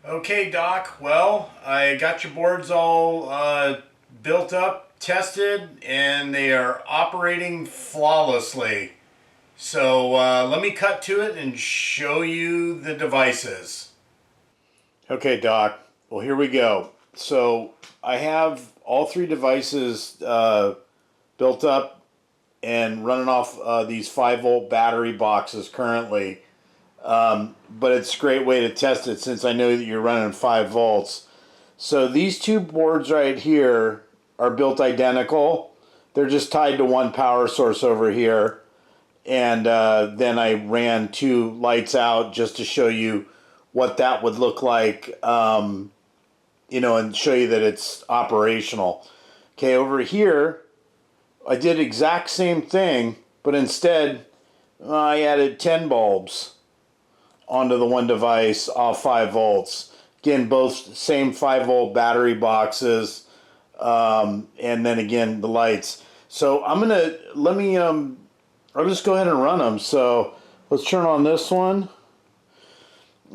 Okay, Doc. Well, I got your boards all built up, tested, and they are operating flawlessly. So let me cut to it and show you the devices. Okay, Doc. Well, here we go. So I have all three devices built up and running off these 5-volt battery boxes currently. But it's a great way to test it since I know that you're running 5 volts. So these two boards right here are built identical. They're just tied to one power source over here. And then I ran 2 lights out just to show you what that would look like, and show you that it's operational. Okay, over here, I did exact same thing, but instead I added 10 bulbs onto the one device, all 5 volts. Again, both same 5-volt battery boxes, and then again the lights. So I'll just go ahead and run them. So let's turn on this one.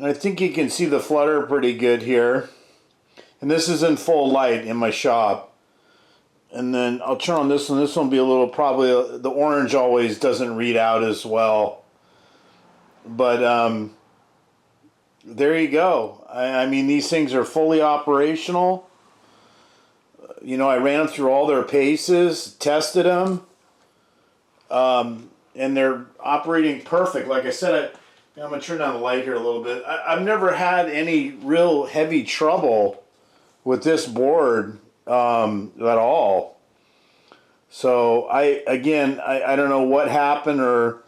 I think you can see the flutter pretty good here. And this is in full light in my shop. And then I'll turn on this one. This one will be a little, probably, the orange always doesn't read out as well. But there you go. I mean, these things are fully operational. I ran them through all their paces, tested them, and they're operating perfect. Like I said, I'm going to turn down the light here a little bit. I've never had any real heavy trouble with this board at all. So I don't know what happened or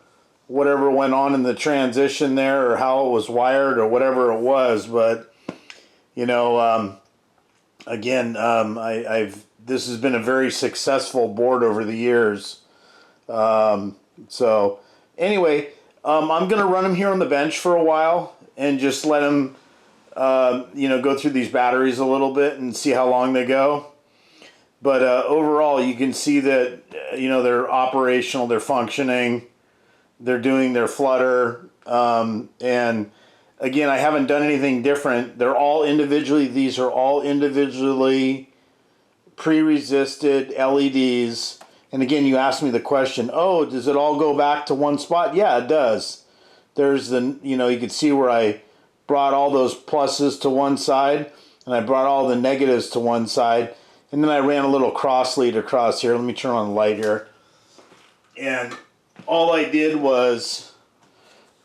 whatever went on in the transition there, or how it was wired, or whatever it was, but this has been a very successful board over the years. So anyway, I'm gonna run them here on the bench for a while and just let them go through these batteries a little bit and see how long they go. But overall, you can see that they're operational, they're functioning. They're doing their flutter, and again, I haven't done anything different. These are all individually pre-resisted LEDs. And again, you asked me the question, oh, does it all go back to one spot? Yeah, it does. There's you can see where I brought all those pluses to one side, and I brought all the negatives to one side, and then I ran a little cross lead across here. Let me turn on the light here. And all I did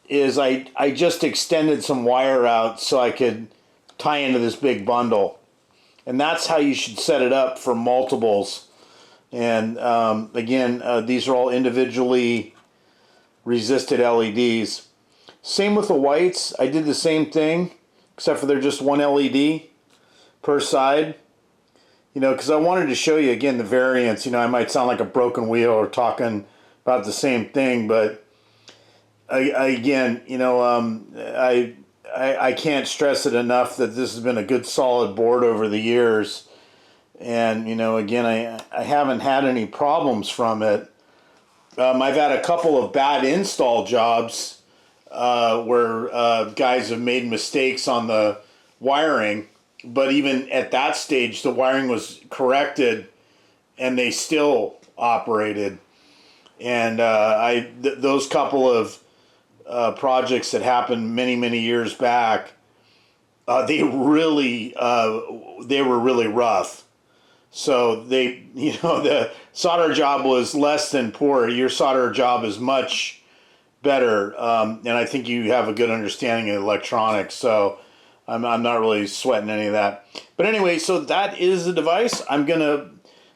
is I just extended some wire out so I could tie into this big bundle. And that's how you should set it up for multiples. And again, these are all individually resisted LEDs. Same with the whites. I did the same thing, except for they're just one LED per side. Because I wanted to show you, again, the variance. I might sound like a broken wheel or talking about the same thing, but I can't stress it enough that this has been a good solid board over the years. And again, I haven't had any problems from it. I've had a couple of bad install jobs where guys have made mistakes on the wiring, but even at that stage the wiring was corrected and they still operated. And those couple of projects that happened many years back, they were really rough. So the solder job was less than poor. Your solder job is much better, and I think you have a good understanding of electronics. So I'm not really sweating any of that. But anyway, so that is the device. I'm gonna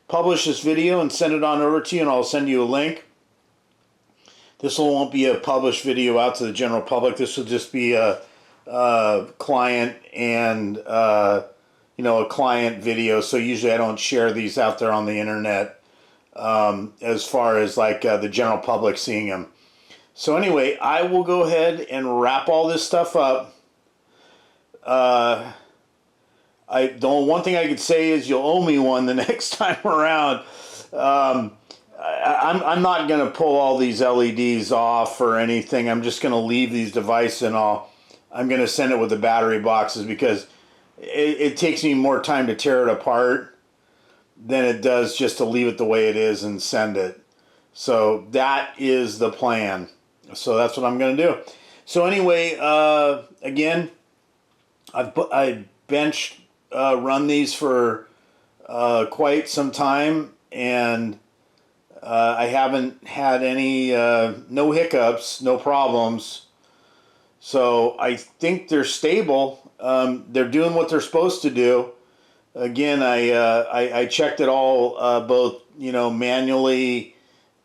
publish this video and send it on over to you, and I'll send you a link. This won't be a published video out to the general public. This will just be a client and a client video. So usually I don't share these out there on the internet as far as like the general public seeing them. So anyway, I will go ahead and wrap all this stuff up. The one thing I could say is you'll owe me one the next time around. I'm not going to pull all these LEDs off or anything. I'm just going to leave these devices and I'm going to send it with the battery boxes because it takes me more time to tear it apart than it does just to leave it the way it is and send it. So that is the plan. So that's what I'm going to do. So anyway, again, I bench run these for quite some time, and I haven't had any no hiccups, no problems. So I think they're stable. They're doing what they're supposed to do. Again, I checked it all both manually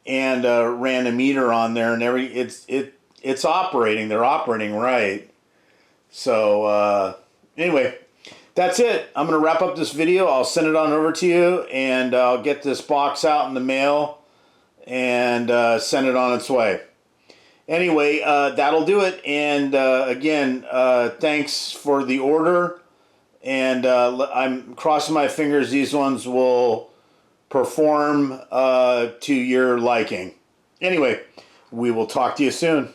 and ran a meter on there, and it's operating. They're operating right. So anyway, that's it. I'm gonna wrap up this video. I'll send it on over to you, and I'll get this box out in the mail and send it on its way. Anyway, that'll do it. And again, thanks for the order. And I'm crossing my fingers these ones will perform to your liking. Anyway, we will talk to you soon.